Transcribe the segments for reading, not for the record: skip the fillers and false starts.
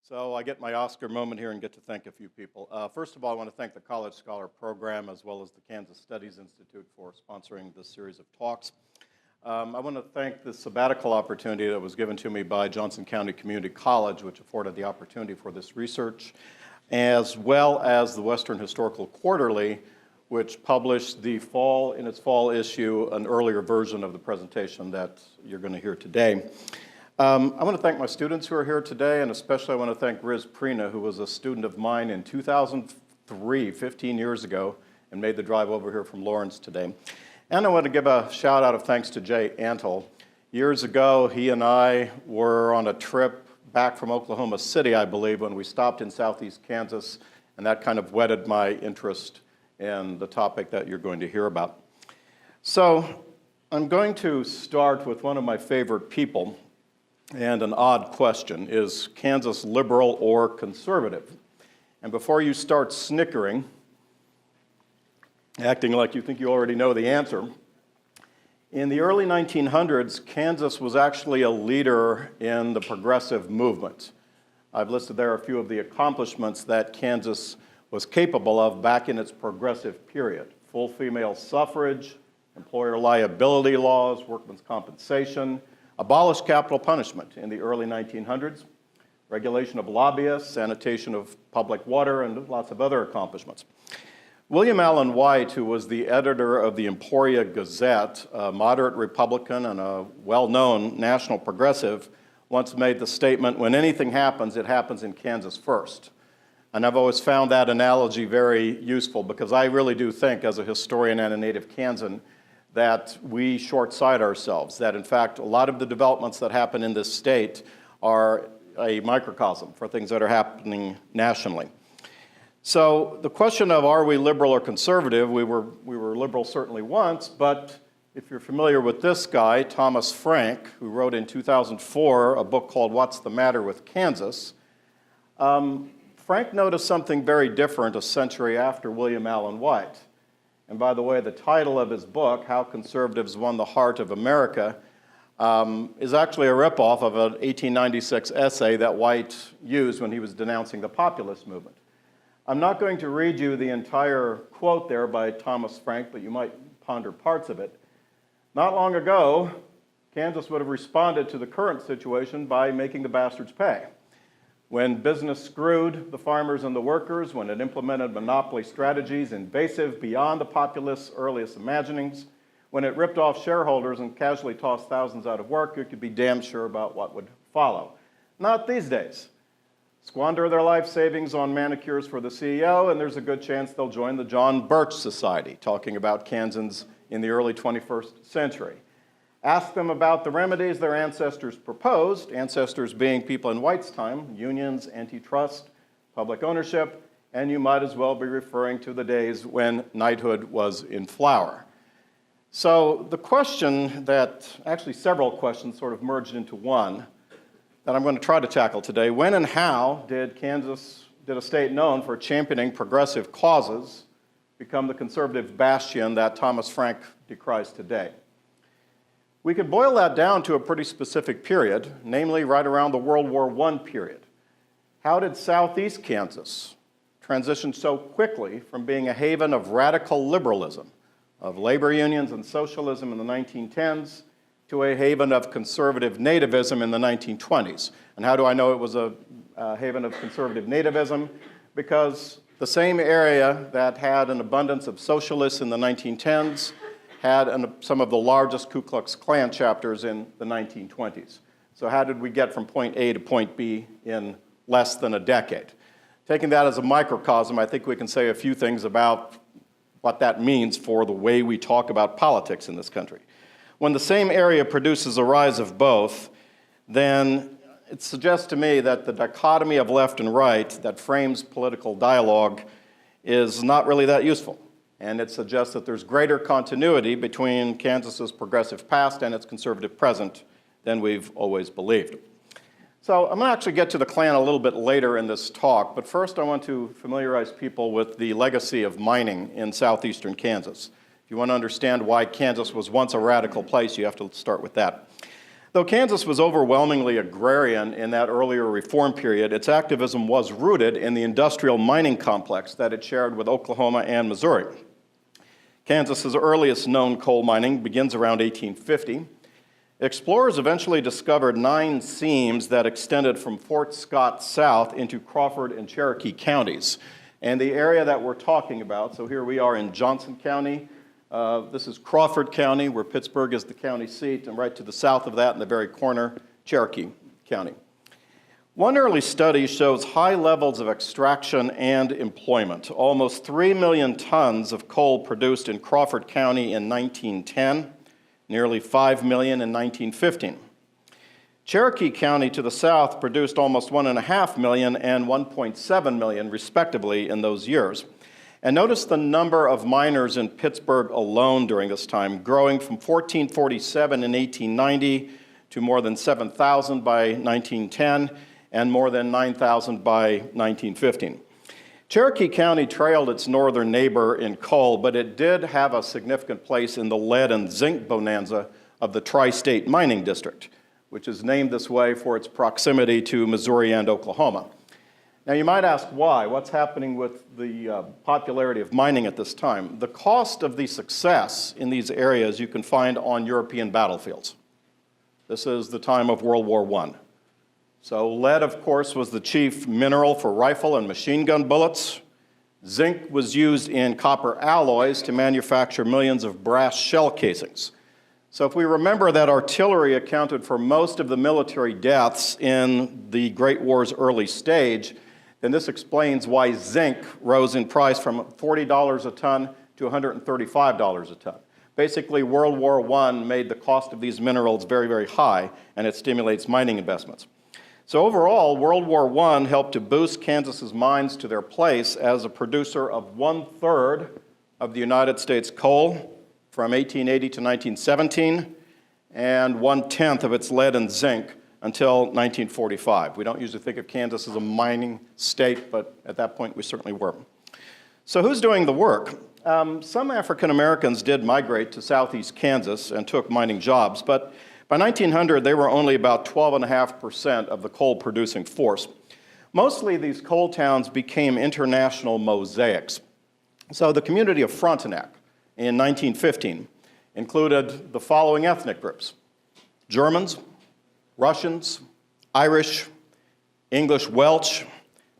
So I get my Oscar moment here and get to thank a few people. First of all, I want to thank the College Scholar Program as well as the Kansas Studies Institute for sponsoring this series of talks. I want to thank the sabbatical opportunity that was given to me by Johnson County Community College, which afforded the opportunity for this research, as well as the Western Historical Quarterly, which published in its fall issue an earlier version of the presentation that you're going to hear today. I want to thank my students who are here today, and especially I want to thank Riz Prina, who was a student of mine in 2003, 15 years ago, and made the drive over here from Lawrence today. And I want to give a shout out of thanks to Jay Antle. Years ago, he and I were on a trip back from Oklahoma City, I believe, when we stopped in southeast Kansas, and that kind of whetted my interest in the topic that you're going to hear about. So I'm going to start with one of my favorite people, and an odd question: is Kansas liberal or conservative? And before you start snickering, acting like you think you already know the answer, in the early 1900s, Kansas was actually a leader in the progressive movement. I've listed there a few of the accomplishments that Kansas was capable of back in its progressive period: full female suffrage, employer liability laws, workmen's compensation, abolished capital punishment in the early 1900s, regulation of lobbyists, sanitation of public water, and lots of other accomplishments. William Allen White, who was the editor of the Emporia Gazette, a moderate Republican and a well-known national progressive, once made the statement, "When anything happens, it happens in Kansas first." And I've always found that analogy very useful, because I really do think, as a historian and a native Kansan, that we short-sight ourselves, that in fact a lot of the developments that happen in this state are a microcosm for things that are happening nationally. So the question of are we liberal or conservative, we were liberal certainly once, but if you're familiar with this guy, Thomas Frank, who wrote in 2004 a book called What's the Matter with Kansas, Frank noticed something very different a century after William Allen White. And by the way, the title of his book, How Conservatives Won the Heart of America, is actually a ripoff of an 1896 essay that White used when he was denouncing the populist movement. I'm not going to read you the entire quote there by Thomas Frank, but you might ponder parts of it. Not long ago, Kansas would have responded to the current situation by making the bastards pay. When business screwed the farmers and the workers, when it implemented monopoly strategies invasive beyond the populists' earliest imaginings, when it ripped off shareholders and casually tossed thousands out of work, you could be damn sure about what would follow. Not these days. Squander their life savings on manicures for the CEO, and there's a good chance they'll join the John Birch Society, talking about Kansans in the early 21st century. Ask them about the remedies their ancestors proposed, ancestors being people in White's time, unions, antitrust, public ownership, and you might as well be referring to the days when knighthood was in flower. So the question actually several questions sort of merged into one that I'm going to try to tackle today: when and how did a state known for championing progressive causes, become the conservative bastion that Thomas Frank decries today? We could boil that down to a pretty specific period, namely right around the World War I period. How did southeast Kansas transition so quickly from being a haven of radical liberalism, of labor unions and socialism in the 1910s, to a haven of conservative nativism in the 1920s? And how do I know it was a haven of conservative nativism? Because the same area that had an abundance of socialists in the 1910s had some of the largest Ku Klux Klan chapters in the 1920s. So how did we get from point A to point B in less than a decade? Taking that as a microcosm, I think we can say a few things about what that means for the way we talk about politics in this country. When the same area produces a rise of both, then it suggests to me that the dichotomy of left and right that frames political dialogue is not really that useful. And it suggests that there's greater continuity between Kansas's progressive past and its conservative present than we've always believed. So I'm going to actually get to the Klan a little bit later in this talk, but first I want to familiarize people with the legacy of mining in southeastern Kansas. If you want to understand why Kansas was once a radical place, you have to start with that. Though Kansas was overwhelmingly agrarian in that earlier reform period, its activism was rooted in the industrial mining complex that it shared with Oklahoma and Missouri. Kansas's earliest known coal mining begins around 1850. Explorers eventually discovered 9 seams that extended from Fort Scott south into Crawford and Cherokee counties. And the area that we're talking about, so here we are in Johnson County. This is Crawford County, where Pittsburgh is the county seat, and right to the south of that, in the very corner, Cherokee County. One early study shows high levels of extraction and employment. Almost 3 million tons of coal produced in Crawford County in 1910, nearly 5 million in 1915. Cherokee County to the south produced almost 1.5 million and 1.7 million, respectively, in those years. And notice the number of miners in Pittsburgh alone during this time, growing from 1,447 in 1890 to more than 7,000 by 1910 and more than 9,000 by 1915. Cherokee County trailed its northern neighbor in coal, but it did have a significant place in the lead and zinc bonanza of the Tri-State Mining District, which is named this way for its proximity to Missouri and Oklahoma. Now, you might ask why. What's happening with the popularity of mining at this time? The cost of the success in these areas you can find on European battlefields. This is the time of World War I. So lead, of course, was the chief mineral for rifle and machine gun bullets. Zinc was used in copper alloys to manufacture millions of brass shell casings. So if we remember that artillery accounted for most of the military deaths in the Great War's early stage, then this explains why zinc rose in price from $40 a ton to $135 a ton. Basically, World War I made the cost of these minerals very, very high, and it stimulates mining investments. So overall, World War I helped to boost Kansas's mines to their place as a producer of 1/3 of the United States coal from 1880 to 1917, and 1/10 of its lead and zinc until 1945. We don't usually think of Kansas as a mining state, but at that point we certainly were. So who's doing the work? Some African Americans did migrate to southeast Kansas and took mining jobs, but by 1900 they were only about 12.5% of the coal-producing force. Mostly these coal towns became international mosaics. So the community of Frontenac in 1915 included the following ethnic groups: Germans, Russians, Irish, English Welsh,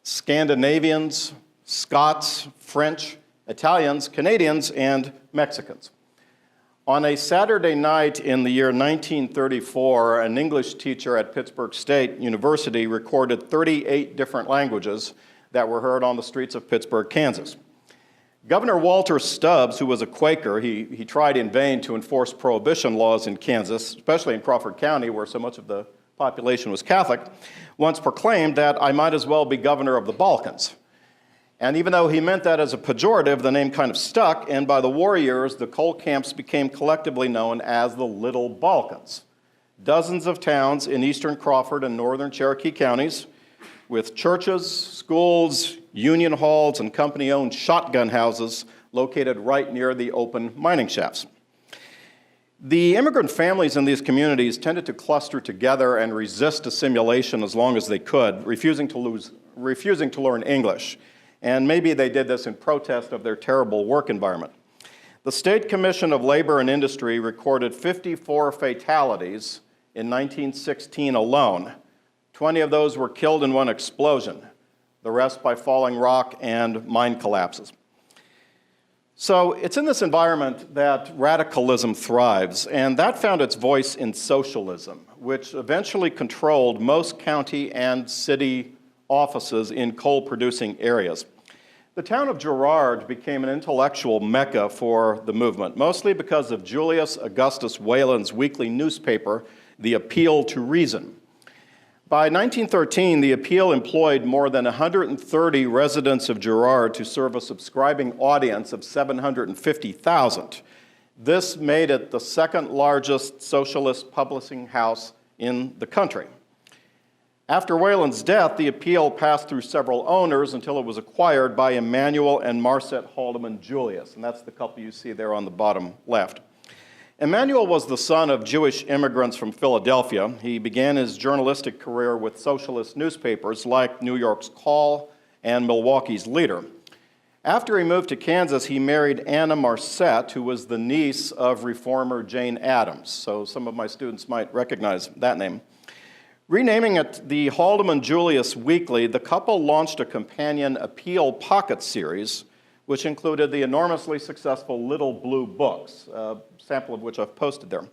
Scandinavians, Scots, French, Italians, Canadians, and Mexicans. On a Saturday night in the year 1934, an English teacher at Pittsburgh State University recorded 38 different languages that were heard on the streets of Pittsburgh, Kansas. Governor Walter Stubbs, who was a Quaker, he tried in vain to enforce prohibition laws in Kansas, especially in Crawford County, where so much of the population was Catholic, once proclaimed that I might as well be governor of the Balkans. And even though he meant that as a pejorative, the name kind of stuck, and by the war years, the coal camps became collectively known as the Little Balkans. Dozens of towns in eastern Crawford and northern Cherokee counties, with churches, schools, union halls, and company-owned shotgun houses located right near the open mining shafts. The immigrant families in these communities tended to cluster together and resist assimilation as long as they could, refusing to learn English. And maybe they did this in protest of their terrible work environment. The State Commission of Labor and Industry recorded 54 fatalities in 1916 alone. 20 of those were killed in one explosion, the rest by falling rock and mine collapses. So it's in this environment that radicalism thrives, and that found its voice in socialism, which eventually controlled most county and city offices in coal-producing areas. The town of Girard became an intellectual mecca for the movement, mostly because of Julius Augustus Wayland's weekly newspaper, The Appeal to Reason. By 1913, the Appeal employed more than 130 residents of Girard to serve a subscribing audience of 750,000. This made it the second largest socialist publishing house in the country. After Wayland's death, the Appeal passed through several owners until it was acquired by Emmanuel and Marset Haldeman Julius, and that's the couple you see there on the bottom left. Emmanuel was the son of Jewish immigrants from Philadelphia. He began his journalistic career with socialist newspapers like New York's Call and Milwaukee's Leader. After he moved to Kansas, he married Anna Marcette, who was the niece of reformer Jane Addams. So some of my students might recognize that name. Renaming it the Haldeman Julius Weekly, the couple launched a companion appeal pocket series, which included the enormously successful Little Blue Books, a sample of which I've posted there.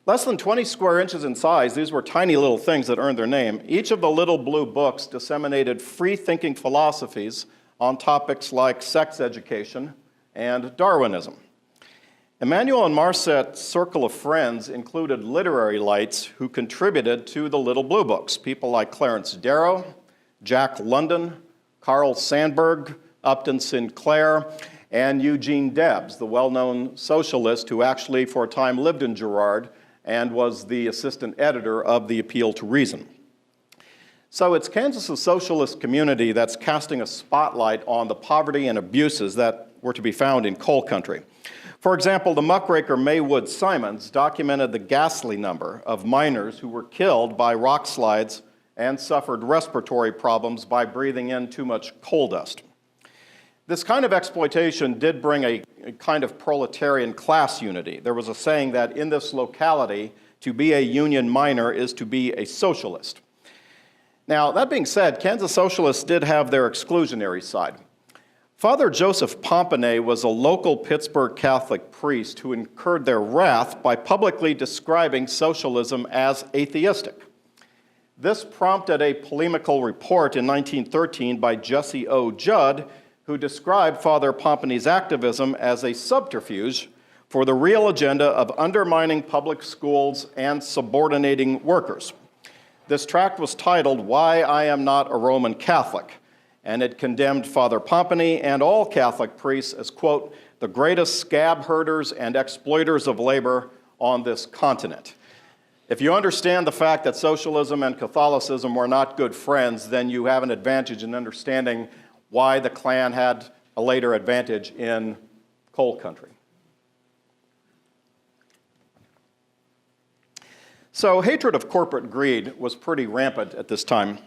Less than 20 square inches in size, these were tiny little things that earned their name. Each of the Little Blue Books disseminated free-thinking philosophies on topics like sex education and Darwinism. Emmanuel and Marcette's circle of friends included literary lights who contributed to the Little Blue Books, people like Clarence Darrow, Jack London, Carl Sandburg, Upton Sinclair, and Eugene Debs, the well-known socialist who actually for a time lived in Girard and was the assistant editor of the Appeal to Reason. So it's Kansas's socialist community that's casting a spotlight on the poverty and abuses that were to be found in coal country. For example, the muckraker Maywood Simons documented the ghastly number of miners who were killed by rock slides and suffered respiratory problems by breathing in too much coal dust. This kind of exploitation did bring a kind of proletarian class unity. There was a saying that in this locality, to be a union miner is to be a socialist. Now, that being said, Kansas socialists did have their exclusionary side. Father Joseph Pompanay was a local Pittsburgh Catholic priest who incurred their wrath by publicly describing socialism as atheistic. This prompted a polemical report in 1913 by Jesse O. Judd, who described Father Pompanay's activism as a subterfuge for the real agenda of undermining public schools and subordinating workers. This tract was titled, "Why I Am Not a Roman Catholic," and it condemned Father Pompanay and all Catholic priests as, quote, "the greatest scab herders and exploiters of labor on this continent." If you understand the fact that socialism and Catholicism were not good friends, then you have an advantage in understanding why the Klan had a later advantage in coal country. So hatred of corporate greed was pretty rampant at this time,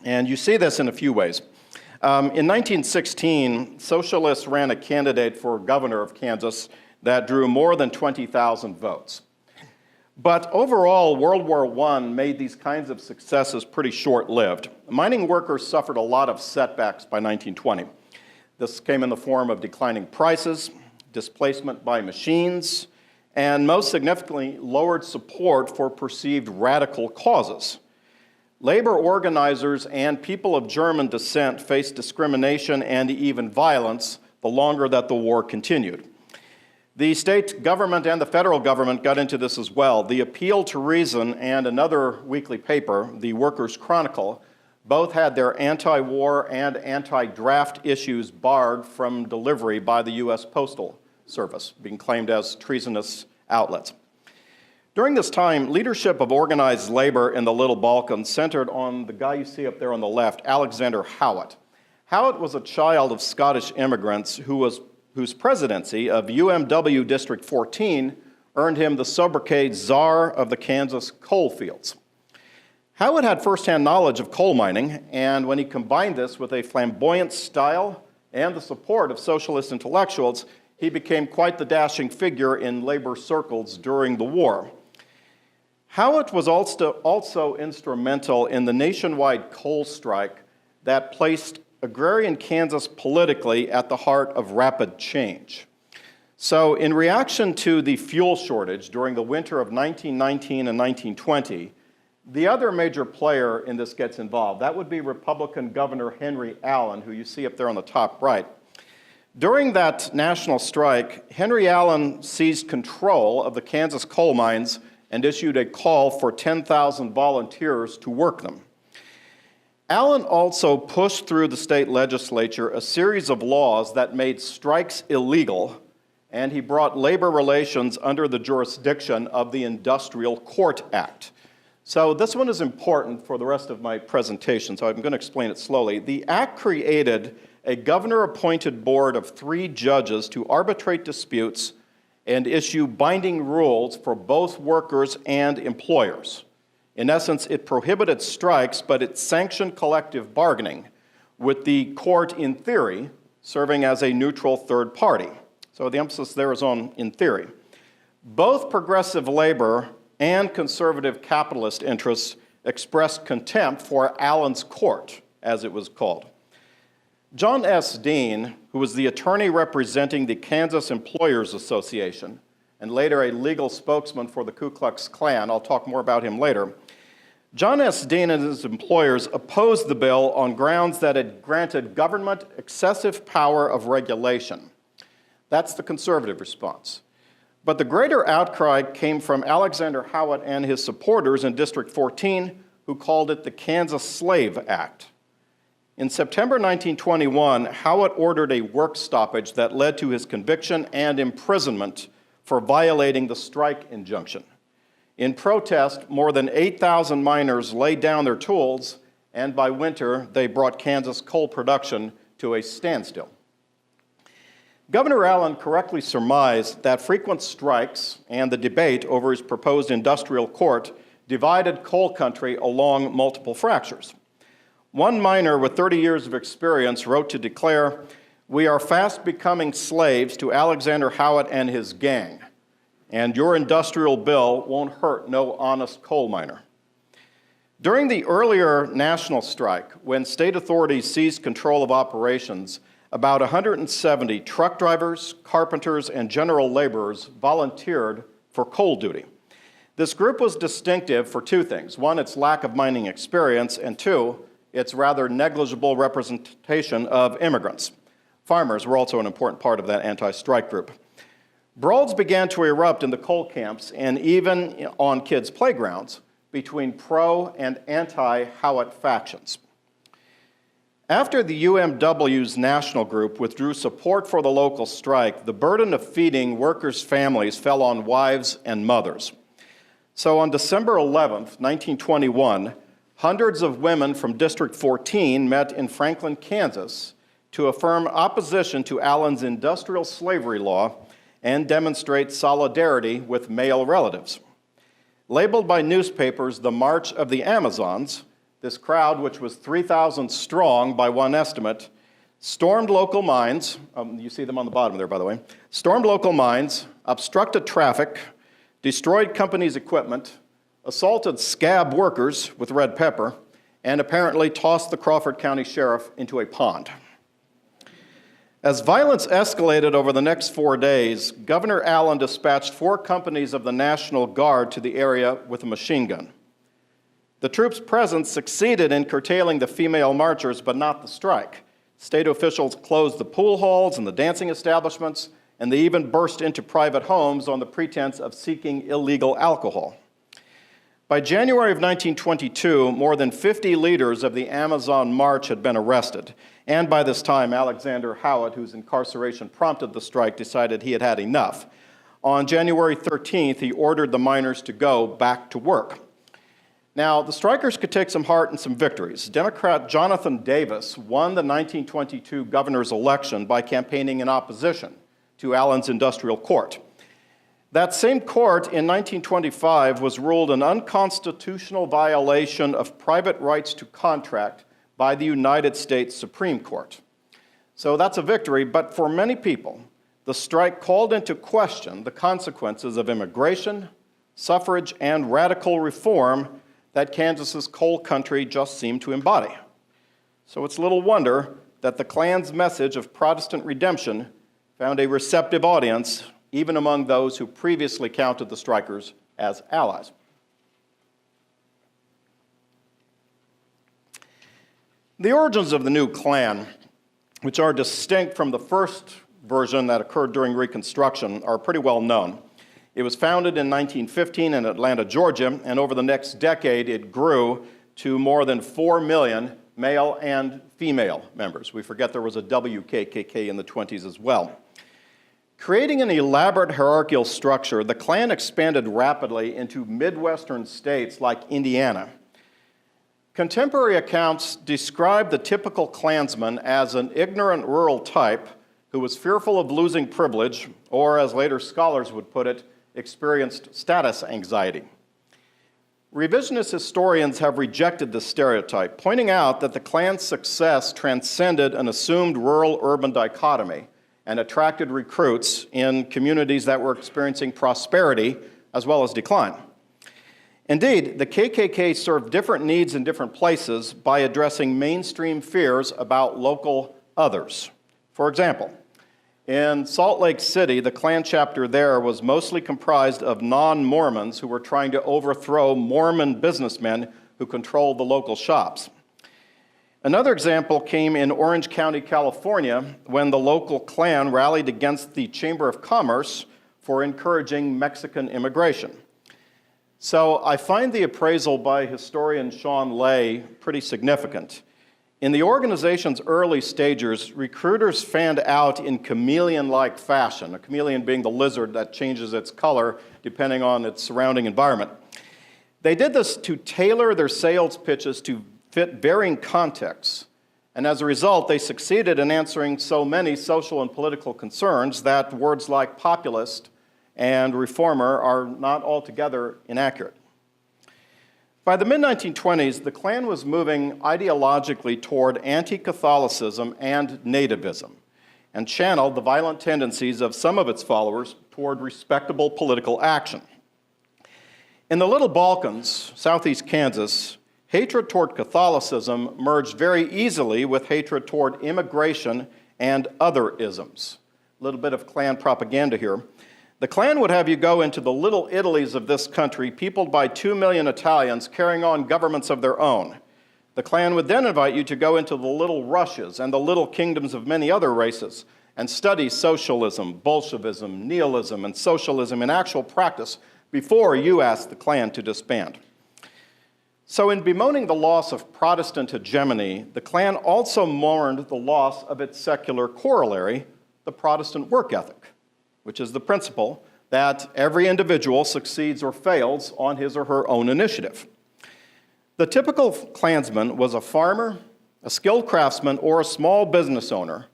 and you see this in a few ways. In 1916, socialists ran a candidate for governor of Kansas that drew more than 20,000 votes. But overall, World War I made these kinds of successes pretty short-lived. Mining workers suffered a lot of setbacks by 1920. This came in the form of declining prices, displacement by machines, and most significantly, lowered support for perceived radical causes. Labor organizers and people of German descent faced discrimination and even violence the longer that the war continued. The state government and the federal government got into this as well. The Appeal to Reason and another weekly paper, the Workers' Chronicle, both had their anti-war and anti-draft issues barred from delivery by the U.S. Postal Service, being claimed as treasonous outlets. During this time, leadership of organized labor in the Little Balkans centered on the guy you see up there on the left, Alexander Howitt. Howitt was a child of Scottish immigrants whose presidency of UMW District 14 earned him the sobriquet Czar of the Kansas coal fields. Howitt had firsthand knowledge of coal mining, and when he combined this with a flamboyant style and the support of socialist intellectuals, he became quite the dashing figure in labor circles during the war. Howitt was also instrumental in the nationwide coal strike that placed agrarian Kansas politically at the heart of rapid change. So in reaction to the fuel shortage during the winter of 1919 and 1920, the other major player in this gets involved. That would be Republican Governor Henry Allen, who you see up there on the top right. During that national strike, Henry Allen seized control of the Kansas coal mines and issued a call for 10,000 volunteers to work them. Allen also pushed through the state legislature a series of laws that made strikes illegal, and he brought labor relations under the jurisdiction of the Industrial Court Act. So this one is important for the rest of my presentation, so I'm going to explain it slowly. The act created a governor-appointed board of 3 judges to arbitrate disputes and issue binding rules for both workers and employers. In essence, it prohibited strikes, but it sanctioned collective bargaining, with the court, in theory, serving as a neutral third party. So the emphasis there is on in theory. Both progressive labor and conservative capitalist interests expressed contempt for Allen's court, as it was called. John S. Dean, who was the attorney representing the Kansas Employers Association, and later a legal spokesman for the Ku Klux Klan, I'll talk more about him later, John S. Dean and his employers opposed the bill on grounds that it granted government excessive power of regulation. That's the conservative response. But the greater outcry came from Alexander Howitt and his supporters in District 14, who called it the Kansas Slave Act. In September 1921, Howitt ordered a work stoppage that led to his conviction and imprisonment for violating the strike injunction. In protest, more than 8,000 miners laid down their tools, and by winter, they brought Kansas coal production to a standstill. Governor Allen correctly surmised that frequent strikes and the debate over his proposed industrial court divided coal country along multiple fractures. One miner with 30 years of experience wrote to declare, "We are fast becoming slaves to Alexander Howitt and his gang, and your industrial bill won't hurt no honest coal miner." During the earlier national strike, when state authorities seized control of operations, about 170 truck drivers, carpenters, and general laborers volunteered for coal duty. This group was distinctive for two things. One, its lack of mining experience, and two, its rather negligible representation of immigrants. Farmers were also an important part of that anti-strike group. Brawls began to erupt in the coal camps and even on kids' playgrounds between pro- and anti-Howitt factions. After the UMW's national group withdrew support for the local strike, the burden of feeding workers' families fell on wives and mothers. So on December 11th, 1921, hundreds of women from District 14 met in Franklin, Kansas, to affirm opposition to Allen's industrial slavery law and demonstrate solidarity with male relatives. Labeled by newspapers the March of the Amazons, this crowd, which was 3,000 strong by one estimate, stormed local mines, you see them on the bottom there, by the way, stormed local mines, obstructed traffic, destroyed companies' equipment, assaulted scab workers with red pepper, and apparently tossed the Crawford County Sheriff into a pond. As violence escalated over the next 4 days, Governor Allen dispatched 4 companies of the National Guard to the area with a machine gun. The troops' presence succeeded in curtailing the female marchers, but not the strike. State officials closed the pool halls and the dancing establishments, and they even burst into private homes on the pretense of seeking illegal alcohol. By January of 1922, more than 50 leaders of the Amazon March had been arrested. And by this time, Alexander Howitt, whose incarceration prompted the strike, decided he had had enough. On January 13th, he ordered the miners to go back to work. Now, the strikers could take some heart in some victories. Democrat Jonathan Davis won the 1922 governor's election by campaigning in opposition to Allen's industrial court. That same court in 1925 was ruled an unconstitutional violation of private rights to contract by the United States Supreme Court. So that's a victory, but for many people, the strike called into question the consequences of immigration, suffrage, and radical reform that Kansas's coal country just seemed to embody. So it's little wonder that the Klan's message of Protestant redemption found a receptive audience even among those who previously counted the strikers as allies. The origins of the new Klan, which are distinct from the first version that occurred during Reconstruction, are pretty well known. It was founded in 1915 in Atlanta, Georgia, and over the next decade it grew to more than 4 million male and female members. We forget there was a WKKK in the 20s as well. Creating an elaborate hierarchical structure, the Klan expanded rapidly into Midwestern states like Indiana. Contemporary accounts describe the typical Klansman as an ignorant rural type who was fearful of losing privilege, or as later scholars would put it, experienced status anxiety. Revisionist historians have rejected this stereotype, pointing out that the Klan's success transcended an assumed rural-urban dichotomy and attracted recruits in communities that were experiencing prosperity as well as decline. Indeed, the KKK served different needs in different places by addressing mainstream fears about local others. For example, in Salt Lake City, the Klan chapter there was mostly comprised of non-Mormons who were trying to overthrow Mormon businessmen who controlled the local shops. Another example came in Orange County, California, when the local Klan rallied against the Chamber of Commerce for encouraging Mexican immigration. So I find the appraisal by historian Sean Lay pretty significant. In the organization's early stages, recruiters fanned out in chameleon-like fashion, a chameleon being the lizard that changes its color depending on its surrounding environment. They did this to tailor their sales pitches to fit varying contexts, and as a result, they succeeded in answering so many social and political concerns that words like populist and reformer are not altogether inaccurate. By the mid-1920s, the Klan was moving ideologically toward anti-Catholicism and nativism, and channeled the violent tendencies of some of its followers toward respectable political action. In the Little Balkans, southeast Kansas, hatred toward Catholicism merged very easily with hatred toward immigration and other isms. A little bit of Klan propaganda here. The Klan would have you go into the little Italies of this country, peopled by 2 million Italians carrying on governments of their own. The Klan would then invite you to go into the little Russias and the little kingdoms of many other races and study socialism, Bolshevism, nihilism, and socialism in actual practice before you ask the Klan to disband. So in bemoaning the loss of Protestant hegemony, the Klan also mourned the loss of its secular corollary, the Protestant work ethic, which is the principle that every individual succeeds or fails on his or her own initiative. The typical Klansman was a farmer, a skilled craftsman, or a small business owner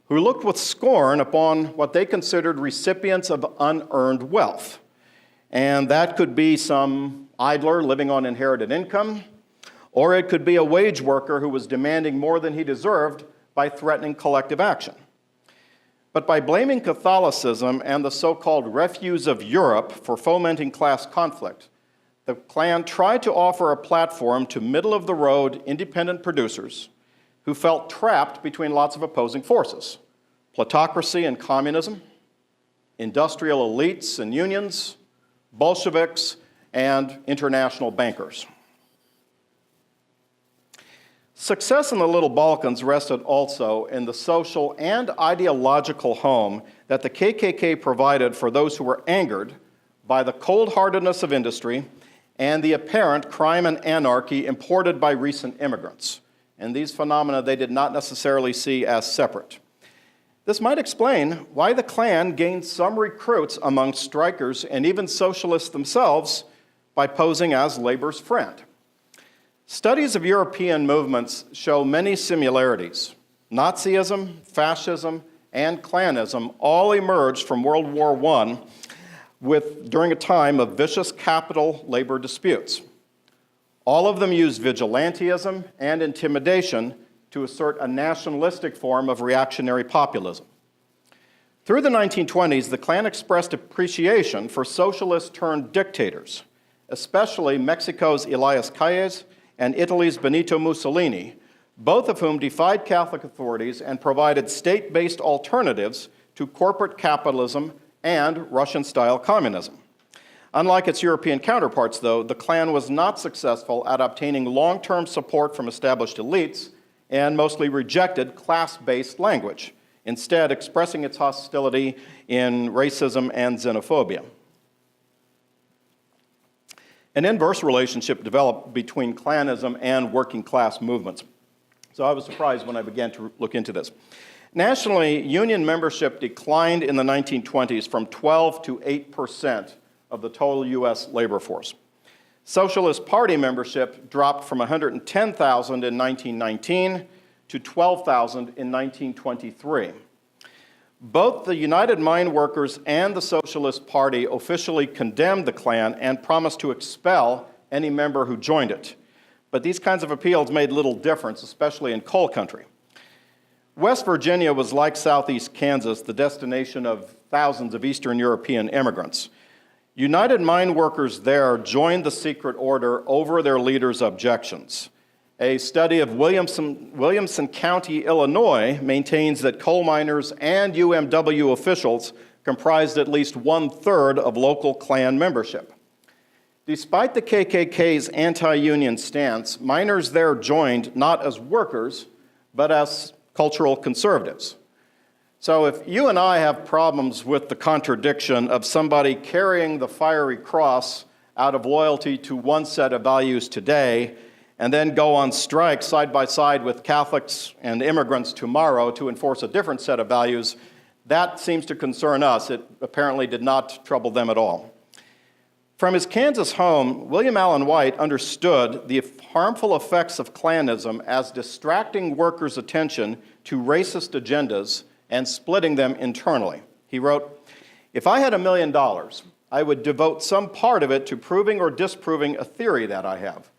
who looked with scorn upon what they considered recipients of unearned wealth. And that could be some idler living on inherited income, or it could be a wage worker who was demanding more than he deserved by threatening collective action. But by blaming Catholicism and the so-called refuse of Europe for fomenting class conflict, the Klan tried to offer a platform to middle-of-the-road independent producers who felt trapped between lots of opposing forces: plutocracy and communism, industrial elites and unions, Bolsheviks, and international bankers. Success in the Little Balkans rested also in the social and ideological home that the KKK provided for those who were angered by the cold-heartedness of industry and the apparent crime and anarchy imported by recent immigrants. And these phenomena they did not necessarily see as separate. This might explain why the Klan gained some recruits among strikers and even socialists themselves by posing as labor's friend. Studies of European movements show many similarities. Nazism, fascism, and Klanism all emerged from World War I during a time of vicious capital-labor disputes. All of them used vigilantism and intimidation to assert a nationalistic form of reactionary populism. Through the 1920s, the Klan expressed appreciation for socialist-turned-dictators, especially Mexico's Elias Calles and Italy's Benito Mussolini, both of whom defied Catholic authorities and provided state-based alternatives to corporate capitalism and Russian-style communism. Unlike its European counterparts, though, the Klan was not successful at obtaining long-term support from established elites and mostly rejected class-based language, instead expressing its hostility in racism and xenophobia. An inverse relationship developed between Klanism and working-class movements. So I was surprised when I began to look into this. Nationally, union membership declined in the 1920s from 12 to 8% of the total U.S. labor force. Socialist Party membership dropped from 110,000 in 1919 to 12,000 in 1923. Both the United Mine Workers and the Socialist Party officially condemned the Klan and promised to expel any member who joined it. But these kinds of appeals made little difference, especially in coal country. West Virginia was like southeast Kansas, the destination of thousands of Eastern European immigrants. United Mine Workers there joined the secret order over their leaders' objections. A study of Williamson County, Illinois, maintains that coal miners and UMW officials comprised at least 1/3 of local Klan membership. Despite the KKK's anti-union stance, miners there joined not as workers, but as cultural conservatives. So if you and I have problems with the contradiction of somebody carrying the fiery cross out of loyalty to one set of values today, and then go on strike side by side with Catholics and immigrants tomorrow to enforce a different set of values, that seems to concern us. It apparently did not trouble them at all. From his Kansas home, William Allen White understood the harmful effects of Klanism as distracting workers' attention to racist agendas and splitting them internally. He wrote, "If I had $1 million, I would devote some part of it to proving or disproving a theory that I have.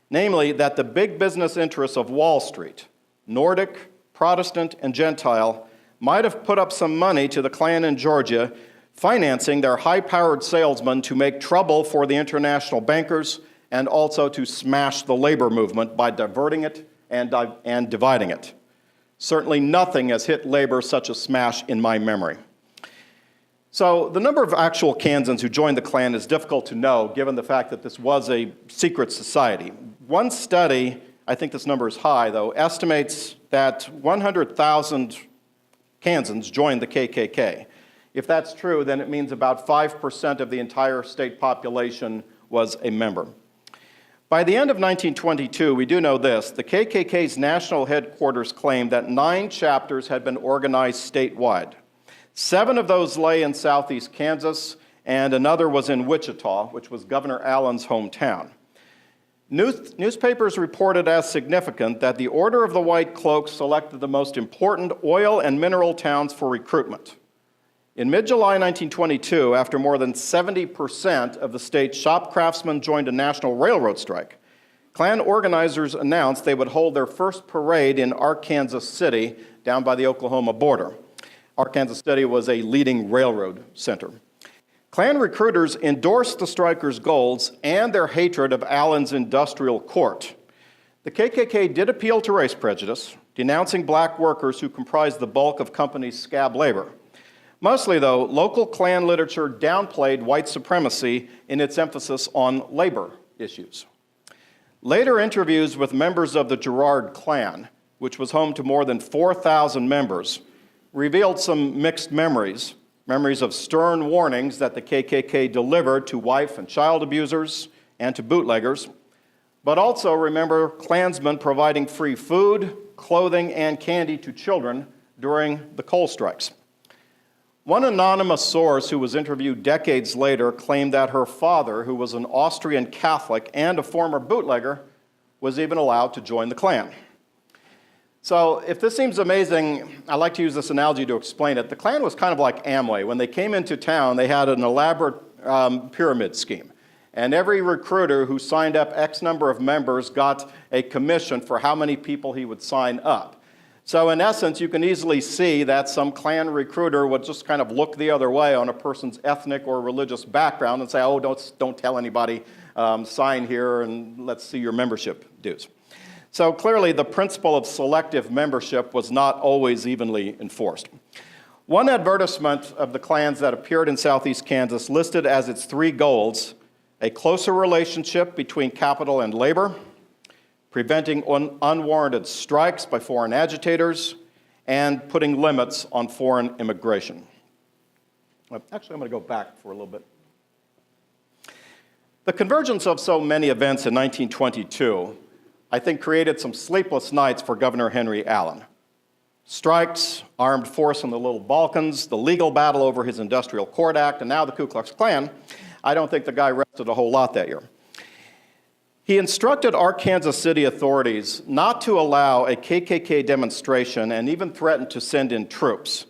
Namely, that the big business interests of Wall Street, Nordic, Protestant, and Gentile, might have put up some money to the Klan in Georgia, financing their high-powered salesmen to make trouble for the international bankers and also to smash the labor movement by diverting it and dividing it. Certainly nothing has hit labor such a smash in my memory." So the number of actual Kansans who joined the Klan is difficult to know, given the fact that this was a secret society. One study, I think this number is high though, estimates that 100,000 Kansans joined the KKK. If that's true, then it means about 5% of the entire state population was a member. By the end of 1922, we do know this: the KKK's national headquarters claimed that 9 chapters had been organized statewide. 7 of those lay in southeast Kansas, and another was in Wichita, which was Governor Allen's hometown. Newspapers reported as significant that the Order of the White Cloak selected the most important oil and mineral towns for recruitment. In mid-July 1922, after more than 70% of the state's shop craftsmen joined a national railroad strike, Klan organizers announced they would hold their first parade in Arkansas City, down by the Oklahoma border. Arkansas City was a leading railroad center. Klan recruiters endorsed the strikers' goals and their hatred of Allen's industrial court. The KKK did appeal to race prejudice, denouncing black workers who comprised the bulk of companies' scab labor. Mostly, though, local Klan literature downplayed white supremacy in its emphasis on labor issues. Later interviews with members of the Girard Klan, which was home to more than 4,000 members, revealed some mixed memories of stern warnings that the KKK delivered to wife and child abusers and to bootleggers, but also remember Klansmen providing free food, clothing, and candy to children during the coal strikes. One anonymous source who was interviewed decades later claimed that her father, who was an Austrian Catholic and a former bootlegger, was even allowed to join the Klan. So if this seems amazing, I like to use this analogy to explain it. The Klan was kind of like Amway. When they came into town, they had an elaborate pyramid scheme. And every recruiter who signed up X number of members got a commission for how many people he would sign up. So in essence, you can easily see that some Klan recruiter would just kind of look the other way on a person's ethnic or religious background and say, oh, don't tell anybody, sign here and let's see your membership dues. So clearly the principle of selective membership was not always evenly enforced. One advertisement of the Klans that appeared in southeast Kansas listed as its 3 goals a closer relationship between capital and labor, preventing unwarranted strikes by foreign agitators, and putting limits on foreign immigration. Actually, I'm going to go back for a little bit. The convergence of so many events in 1922, I think, created some sleepless nights for Governor Henry Allen. Strikes, armed force in the Little Balkans, the legal battle over his Industrial Court Act, and now the Ku Klux Klan. I don't think the guy rested a whole lot that year. He instructed Arkansas City authorities not to allow a KKK demonstration and even threatened to send in troops.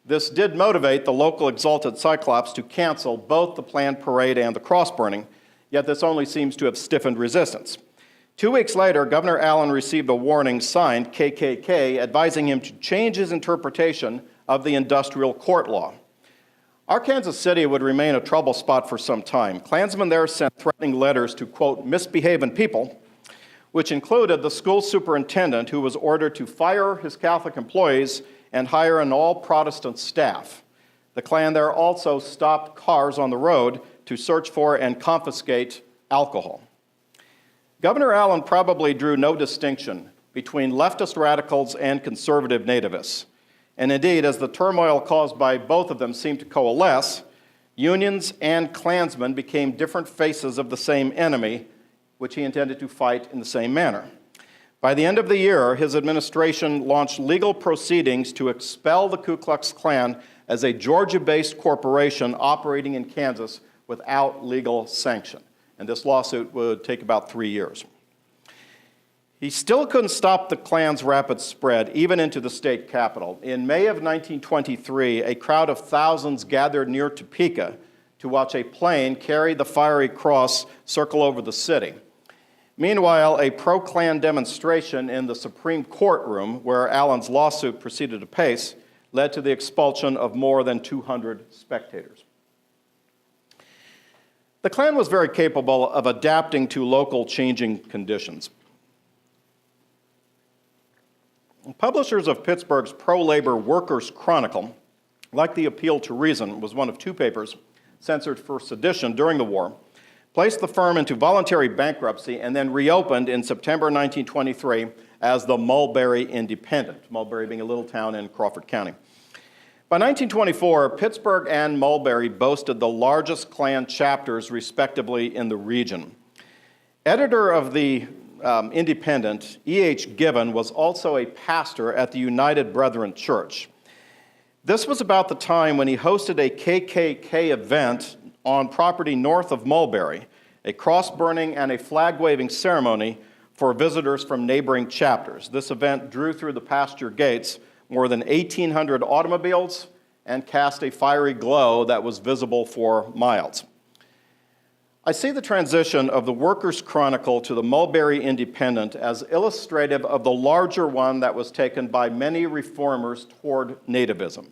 This did motivate the local exalted Cyclops to cancel both the planned parade and the cross burning, yet this only seems to have stiffened resistance. 2 weeks later, Governor Allen received a warning signed KKK advising him to change his interpretation of the industrial court law. Our Kansas City would remain a trouble spot for some time. Klansmen there sent threatening letters to, quote, misbehaving people, which included the school superintendent, who was ordered to fire his Catholic employees and hire an all-Protestant staff. The Klan there also stopped cars on the road to search for and confiscate alcohol. Governor Allen probably drew no distinction between leftist radicals and conservative nativists. And indeed, as the turmoil caused by both of them seemed to coalesce, unions and Klansmen became different faces of the same enemy, which he intended to fight in the same manner. By the end of the year, his administration launched legal proceedings to expel the Ku Klux Klan as a Georgia-based corporation operating in Kansas without legal sanction. And this lawsuit would take about 3 years. He still couldn't stop the Klan's rapid spread, even into the state capital. In May of 1923, a crowd of thousands gathered near Topeka to watch a plane carry the fiery cross circle over the city. Meanwhile, a pro-Klan demonstration in the Supreme Court room, where Allen's lawsuit proceeded apace, led to the expulsion of more than 200 spectators. The Klan was very capable of adapting to local changing conditions. Publishers of Pittsburgh's pro-labor Workers' Chronicle, like the Appeal to Reason, was one of 2 papers censored for sedition during the war, placed the firm into voluntary bankruptcy, and then reopened in September 1923 as the Mulberry Independent, Mulberry being a little town in Crawford County. By 1924, Pittsburgh and Mulberry boasted the largest Klan chapters, respectively, in the region. Editor of the Independent, E.H. Gibbon, was also a pastor at the United Brethren Church. This was about the time when he hosted a KKK event on property north of Mulberry, a cross-burning and a flag-waving ceremony for visitors from neighboring chapters. This event drew through the pasture gates more than 1,800 automobiles and cast a fiery glow that was visible for miles. I see the transition of the Workers' Chronicle to the Mulberry Independent as illustrative of the larger one that was taken by many reformers toward nativism.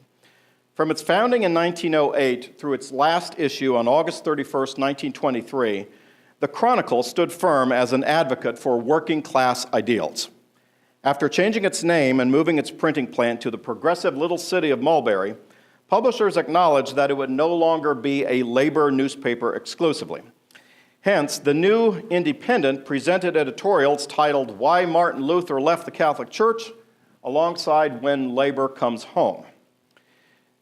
From its founding in 1908 through its last issue on August 31st, 1923, the Chronicle stood firm as an advocate for working-class ideals. After changing its name and moving its printing plant to the progressive little city of Mulberry, publishers acknowledged that it would no longer be a labor newspaper exclusively. Hence, the new Independent presented editorials titled "Why Martin Luther Left the Catholic Church," alongside "When Labor Comes Home."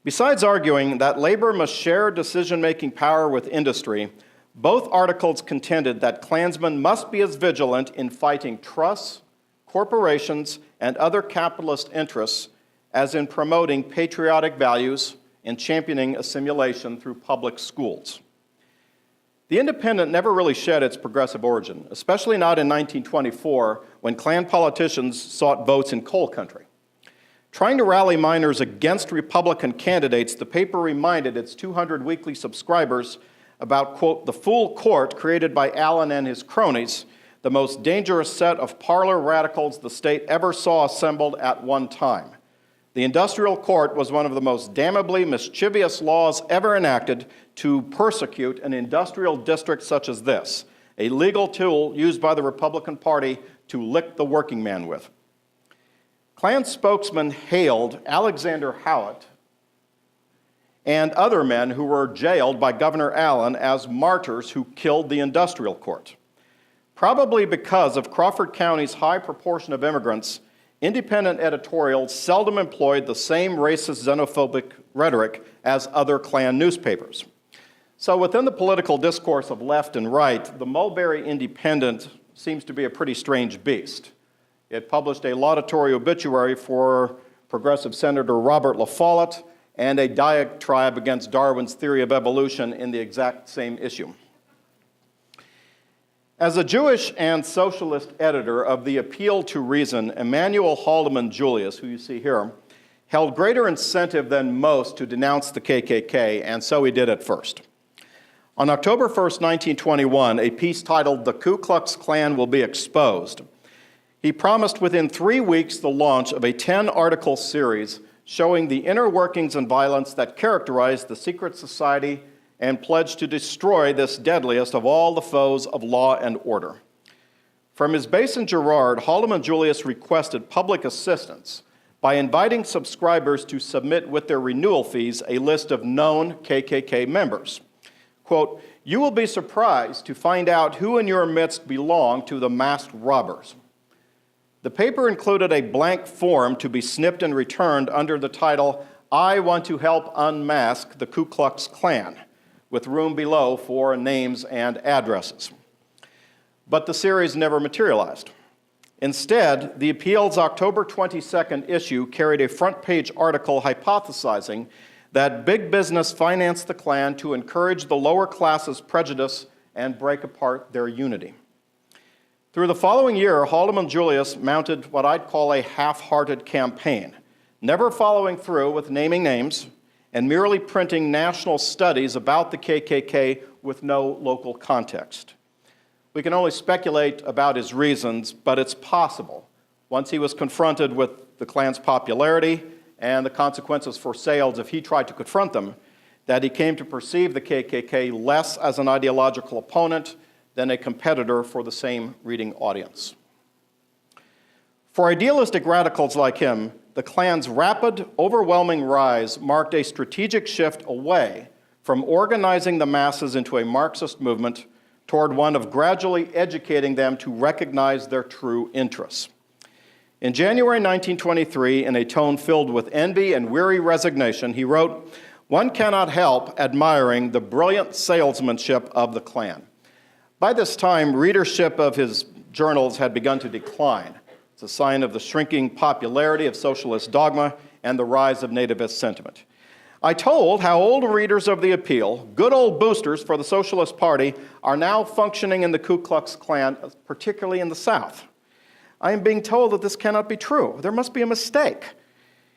Besides arguing that labor must share decision-making power with industry, both articles contended that Klansmen must be as vigilant in fighting trusts, corporations, and other capitalist interests as in promoting patriotic values and championing assimilation through public schools. The Independent never really shed its progressive origin, especially not in 1924, when Klan politicians sought votes in coal country. Trying to rally miners against Republican candidates, the paper reminded its 200 weekly subscribers about, quote, the full court created by Allen and his cronies, the most dangerous set of parlor radicals the state ever saw assembled at one time. The industrial court was one of the most damnably mischievous laws ever enacted to persecute an industrial district such as this, a legal tool used by the Republican Party to lick the working man with. Klan spokesman hailed Alexander Howitt and other men who were jailed by Governor Allen as martyrs who killed the industrial court. Probably because of Crawford County's high proportion of immigrants, Independent editorials seldom employed the same racist, xenophobic rhetoric as other Klan newspapers. So within the political discourse of left and right, the Mulberry Independent seems to be a pretty strange beast. It published a laudatory obituary for progressive Senator Robert La Follette and a diatribe against Darwin's theory of evolution in the exact same issue. As a Jewish and socialist editor of the Appeal to Reason, Emanuel Haldeman Julius, who you see here, held greater incentive than most to denounce the KKK, and so he did it first. On October 1st, 1921, a piece titled "The Ku Klux Klan Will Be Exposed," he promised within 3 weeks the launch of a 10-article series showing the inner workings and violence that characterized the secret society and pledged to destroy this deadliest of all the foes of law and order. From his base in Girard, Haldeman Julius requested public assistance by inviting subscribers to submit with their renewal fees a list of known KKK members. Quote, "You will be surprised to find out who in your midst belong to the masked robbers." The paper included a blank form to be snipped and returned under the title, "I want to help unmask the Ku Klux Klan," with room below for names and addresses. But the series never materialized. Instead, the Appeal's October 22nd issue carried a front-page article hypothesizing that big business financed the Klan to encourage the lower classes' prejudice and break apart their unity. Through the following year, Haldeman Julius mounted what I'd call a half-hearted campaign, never following through with naming names and merely printing national studies about the KKK with no local context. We can only speculate about his reasons, but it's possible, once he was confronted with the Klan's popularity and the consequences for sales if he tried to confront them, that he came to perceive the KKK less as an ideological opponent than a competitor for the same reading audience. For idealistic radicals like him, the Klan's rapid, overwhelming rise marked a strategic shift away from organizing the masses into a Marxist movement toward one of gradually educating them to recognize their true interests. In January 1923, in a tone filled with envy and weary resignation, he wrote, "One cannot help admiring the brilliant salesmanship of the Klan." By this time, readership of his journals had begun to decline. It's a sign of the shrinking popularity of socialist dogma and the rise of nativist sentiment. I told how old readers of the Appeal, good old boosters for the Socialist Party, are now functioning in the Ku Klux Klan, particularly in the South. I am being told that this cannot be true. There must be a mistake.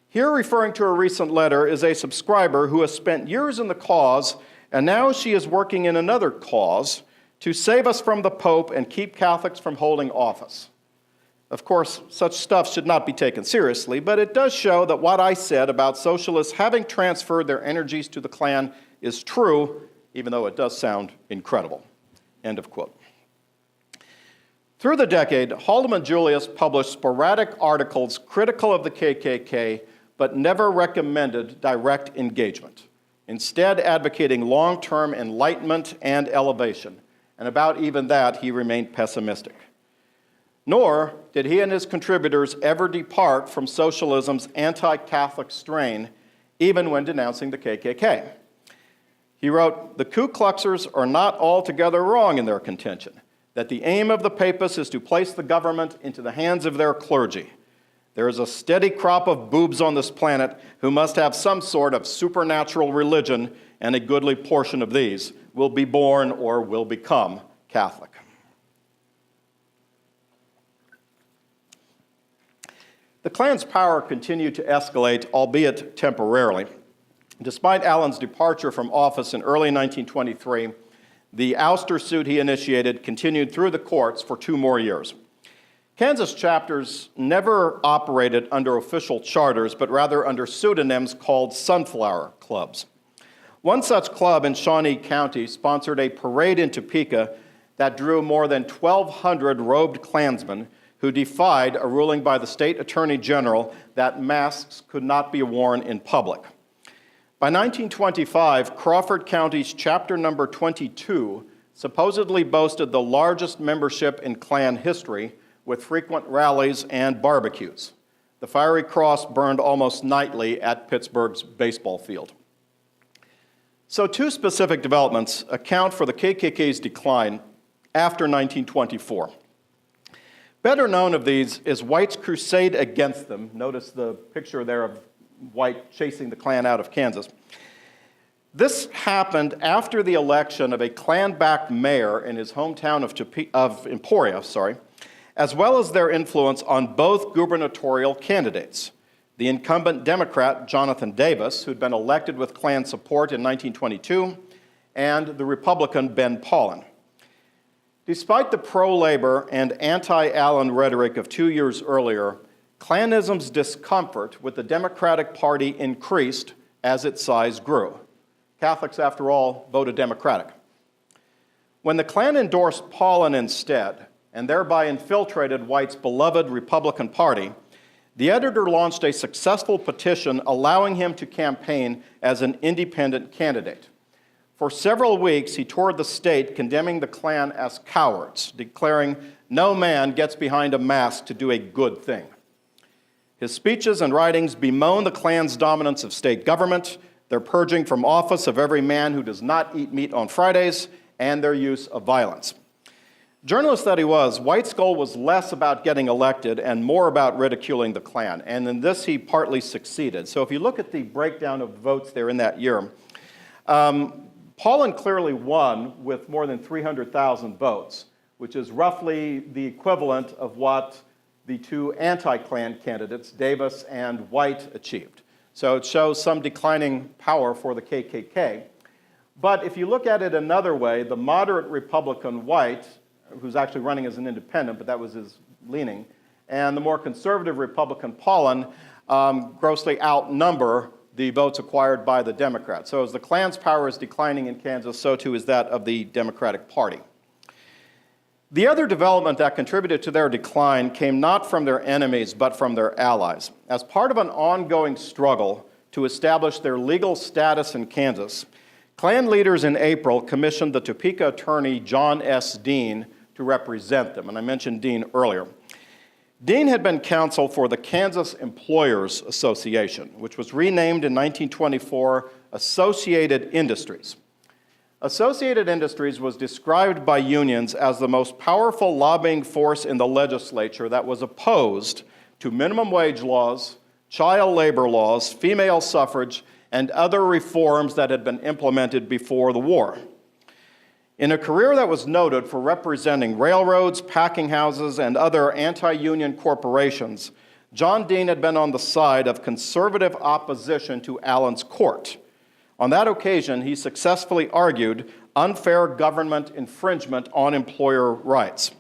Here, referring to a recent letter, is a subscriber who has spent years in the cause, and now she is working in another cause to save us from the Pope and keep Catholics from holding office. Of course, such stuff should not be taken seriously, but it does show that what I said about socialists having transferred their energies to the Klan is true, even though it does sound incredible. End of quote. Through the decade, Haldeman Julius published sporadic articles critical of the KKK, but never recommended direct engagement, instead advocating long-term enlightenment and elevation, and about even that he remained pessimistic. Nor did he and his contributors ever depart from socialism's anti-Catholic strain, even when denouncing the KKK. He wrote, "The Ku Kluxers are not altogether wrong in their contention, that the aim of the papists is to place the government into the hands of their clergy. There is a steady crop of boobs on this planet who must have some sort of supernatural religion, and a goodly portion of these will be born or will become Catholic." The Klan's power continued to escalate, albeit temporarily. Despite Allen's departure from office in early 1923, the ouster suit he initiated continued through the courts for 2 more years. Kansas chapters never operated under official charters, but rather under pseudonyms called Sunflower Clubs. One such club in Shawnee County sponsored a parade in Topeka that drew more than 1,200 robed Klansmen who defied a ruling by the state attorney general that masks could not be worn in public. By 1925, Crawford County's chapter number 22 supposedly boasted the largest membership in Klan history, with frequent rallies and barbecues. The fiery cross burned almost nightly at Pittsburgh's baseball field. So 2 specific developments account for the KKK's decline after 1924. Better known of these is White's crusade against them. Notice the picture there of White chasing the Klan out of Kansas. This happened after the election of a Klan-backed mayor in his hometown of Emporia, as well as their influence on both gubernatorial candidates. the incumbent Democrat, Jonathan Davis, who'd been elected with Klan support in 1922, and the Republican, Ben Paulin. Despite the pro-labor and anti-Allen rhetoric of 2 years earlier, Klanism's discomfort with the Democratic Party increased as its size grew. Catholics, after all, voted Democratic. When the Klan endorsed Paulin instead, and thereby infiltrated White's beloved Republican Party, the editor launched a successful petition allowing him to campaign as an independent candidate. For several weeks, he toured the state condemning the Klan as cowards, declaring, "No man gets behind a mask to do a good thing." His speeches and writings bemoan the Klan's dominance of state government, their purging from office of every man who does not eat meat on Fridays, and their use of violence. Journalist that he was, White's goal was less about getting elected and more about ridiculing the Klan, and in this he partly succeeded. So if you look at the breakdown of votes there in that year, Paulin clearly won with more than 300,000 votes, which is roughly the equivalent of what the two anti-Klan candidates, Davis and White, achieved. So it shows some declining power for the KKK. But if you look at it another way, the moderate Republican White, who's actually running as an independent, but that was his leaning, and the more conservative Republican Paulin grossly outnumber the votes acquired by the Democrats. So as the Klan's power is declining in Kansas, so too is that of the Democratic Party. The other development that contributed to their decline came not from their enemies, but from their allies. As part of an ongoing struggle to establish their legal status in Kansas, Klan leaders in April commissioned the Topeka attorney John S. Dean to represent them, and I mentioned Dean earlier. Dean had been counsel for the Kansas Employers Association, which was renamed in 1924 Associated Industries. Associated Industries was described by unions as the most powerful lobbying force in the legislature that was opposed to minimum wage laws, child labor laws, female suffrage, and other reforms that had been implemented before the war. In a career that was noted for representing railroads, packing houses, and other anti-union corporations, John Dean had been on the side of conservative opposition to Allen's court. On that occasion, he successfully argued unfair government infringement on employer rights.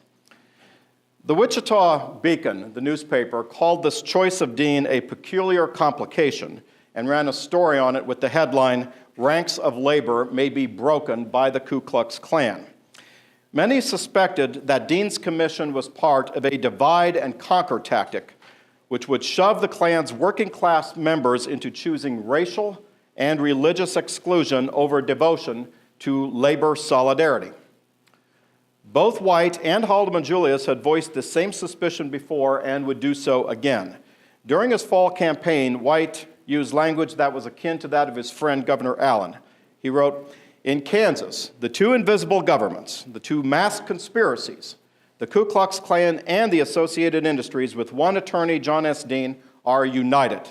The Wichita Beacon, the newspaper, called this choice of Dean a peculiar complication and ran a story on it with the headline, "Ranks of Labor May Be Broken by the Ku Klux Klan." Many suspected that Dean's commission was part of a divide and conquer tactic, which would shove the Klan's working class members into choosing racial and religious exclusion over devotion to labor solidarity. Both White and Haldeman Julius had voiced the same suspicion before and would do so again. During his fall campaign, White used language that was akin to that of his friend Governor Allen. He wrote, "In Kansas, the two invisible governments, the two masked conspiracies, the Ku Klux Klan and the Associated Industries, with one attorney, John S. Dean, are united.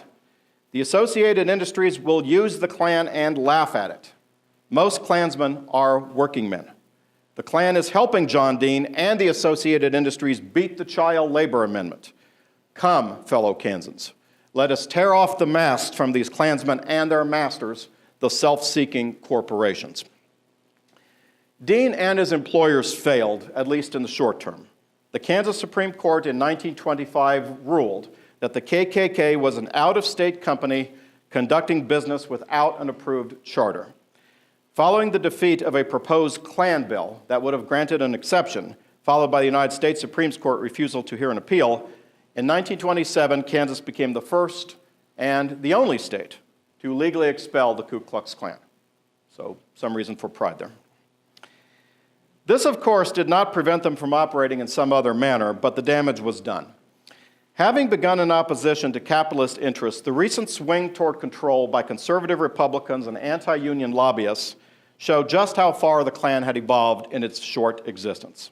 The Associated Industries will use the Klan and laugh at it. Most Klansmen are working men. The Klan is helping John Dean and the Associated Industries beat the child labor amendment. Come, fellow Kansans. Let us tear off the masks from these Klansmen and their masters, the self-seeking corporations." Dean and his employers failed, at least in the short term. The Kansas Supreme Court in 1925 ruled that the KKK was an out-of-state company conducting business without an approved charter. Following the defeat of a proposed Klan bill that would have granted an exception, followed by the United States Supreme Court refusal to hear an appeal, in 1927, Kansas became the first and the only state to legally expel the Ku Klux Klan. So, some reason for pride there. This, of course, did not prevent them from operating in some other manner, but the damage was done. Having begun in opposition to capitalist interests, the recent swing toward control by conservative Republicans and anti-union lobbyists showed just how far the Klan had evolved in its short existence.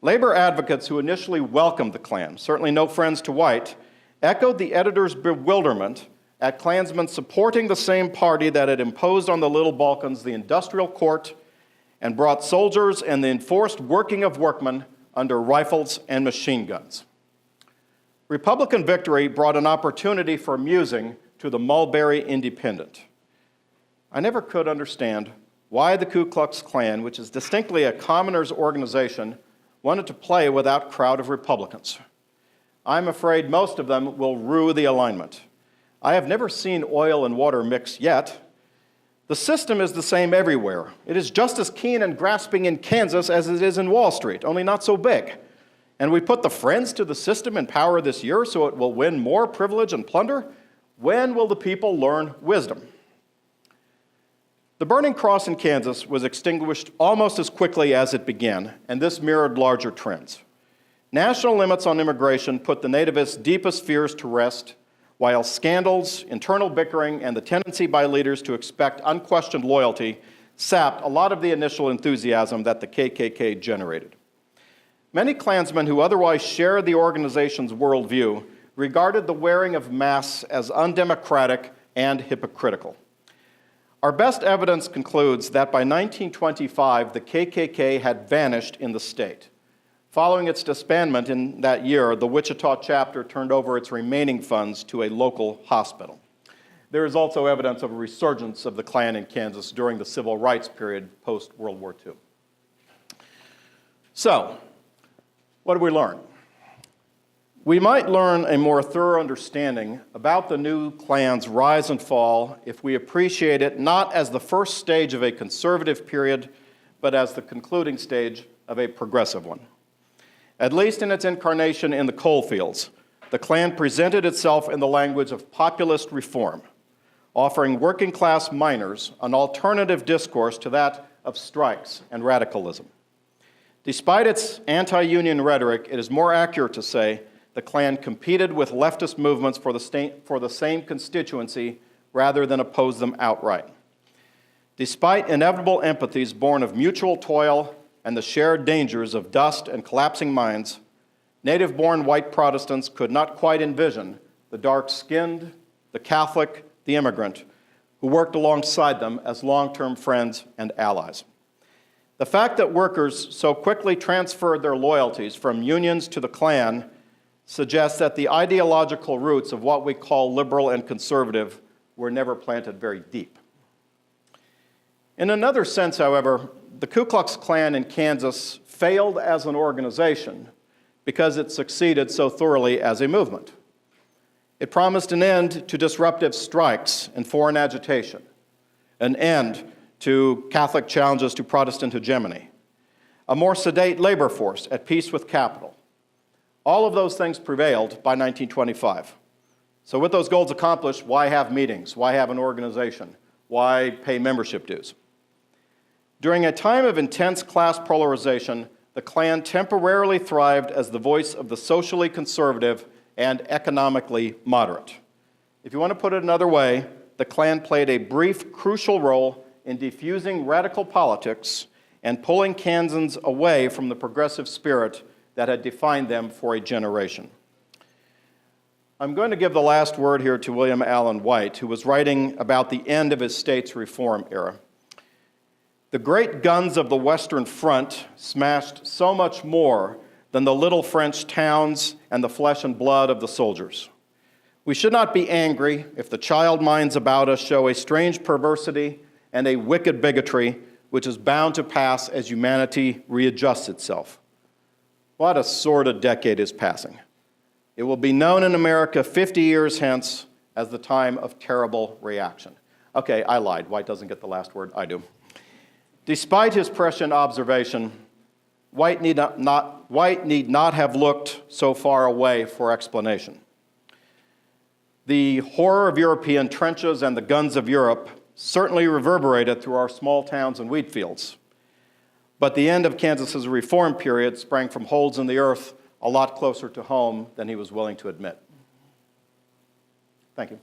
Labor advocates who initially welcomed the Klan, certainly no friends to White, echoed the editor's bewilderment at Klansmen supporting the same party that had imposed on the Little Balkans the industrial court and brought soldiers and the enforced working of workmen under rifles and machine guns. Republican victory brought an opportunity for musing to the Mulberry Independent. I never could understand why the Ku Klux Klan, which is distinctly a commoners' organization, wanted to play with that crowd of Republicans. I'm afraid most of them will rue the alignment. I have never seen oil and water mix yet. The system is the same everywhere. It is just as keen and grasping in Kansas as it is in Wall Street, only not so big. And we put the friends to the system in power this year so it will win more privilege and plunder. When will the people learn wisdom? The Burning Cross in Kansas was extinguished almost as quickly as it began, and this mirrored larger trends. National limits on immigration put the nativists' deepest fears to rest, while scandals, internal bickering, and the tendency by leaders to expect unquestioned loyalty sapped a lot of the initial enthusiasm that the KKK generated. Many Klansmen who otherwise shared the organization's worldview regarded the wearing of masks as undemocratic and hypocritical. Our best evidence concludes that by 1925, the KKK had vanished in the state. Following its disbandment in that year, the Wichita chapter turned over its remaining funds to a local hospital. There is also evidence of a resurgence of the Klan in Kansas during the civil rights period post-World War II. So, what did we learn? We might learn a more thorough understanding about the new Klan's rise and fall if we appreciate it not as the first stage of a conservative period, but as the concluding stage of a progressive one. At least in its incarnation in the coalfields, the Klan presented itself in the language of populist reform, offering working-class miners an alternative discourse to that of strikes and radicalism. Despite its anti-union rhetoric, it is more accurate to say the Klan competed with leftist movements for the same constituency rather than oppose them outright. Despite inevitable empathies born of mutual toil and the shared dangers of dust and collapsing mines, native-born white Protestants could not quite envision the dark-skinned, the Catholic, the immigrant, who worked alongside them as long-term friends and allies. The fact that workers so quickly transferred their loyalties from unions to the Klan suggests that the ideological roots of what we call liberal and conservative were never planted very deep. In another sense, however, the Ku Klux Klan in Kansas failed as an organization because it succeeded so thoroughly as a movement. It promised an end to disruptive strikes and foreign agitation, an end to Catholic challenges to Protestant hegemony, a more sedate labor force at peace with capital. All of those things prevailed by 1925. So with those goals accomplished, why have meetings? Why have an organization? Why pay membership dues? During a time of intense class polarization, the Klan temporarily thrived as the voice of the socially conservative and economically moderate. If you want to put it another way, the Klan played a brief, crucial role in diffusing radical politics and pulling Kansans away from the progressive spirit that had defined them for a generation. I'm going to give the last word here to William Allen White, who was writing about the end of his state's reform era. The great guns of the Western Front smashed so much more than the little French towns and the flesh and blood of the soldiers. We should not be angry if the child minds about us show a strange perversity and a wicked bigotry which is bound to pass as humanity readjusts itself. What a sordid decade is passing. It will be known in America 50 years hence as the time of terrible reaction. Okay, I lied. White doesn't get the last word. I do. Despite his prescient observation, White need not have looked so far away for explanation. The horror of European trenches and the guns of Europe certainly reverberated through our small towns and wheat fields. But the end of Kansas's reform period sprang from holes in the earth a lot closer to home than he was willing to admit. Thank you.